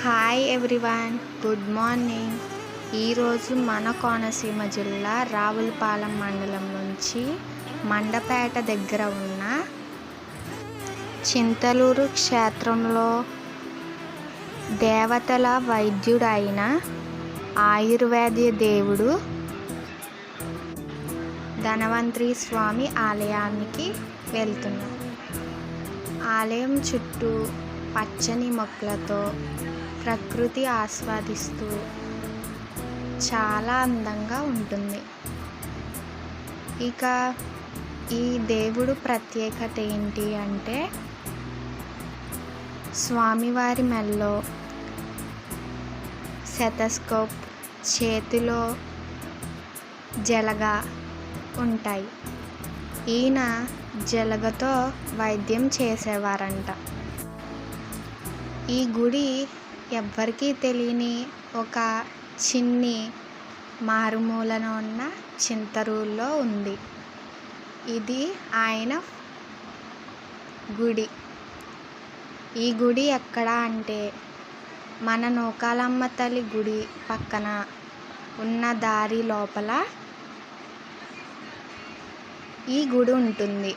Hi everyone, good morning. ఈరోజు మన కోనసీమ జిల్లా రావులపాలెం మండలం నుంచి మండపేట దగ్గర ఉన్న చింతలూరు క్షేత్రంలో దేవతల వైద్యుడైన ఆయుర్వేద దేవుడు ధన్వంతరి స్వామి ఆలయానికి వెళ్తున్నాం. ఆలయం చుట్టూ పచ్చని మొక్కలతో ప్రకృతి ఆస్వాదిస్తూ చాలా అందంగా ఉంటుంది. ఇక ఈ దేవుడు ప్రత్యేకత ఏంటి అంటే, స్వామివారి మెడలో స్టెతస్కోప్, చేతిలో జలగ ఉంటాయి. ఈయన జలగతో వైద్యం చేసేవారంట. ఈ గుడి ఎవ్వరికీ తెలియని ఒక చిన్ని మారుమూలన ఉన్న చింతలూరులో ఉంది. ఇది ఆయన గుడి. ఈ గుడి ఎక్కడ అంటే, మన నూకాలమ్మ తల్లి గుడి పక్కన ఉన్న దారి లోపల ఈ గుడి ఉంటుంది.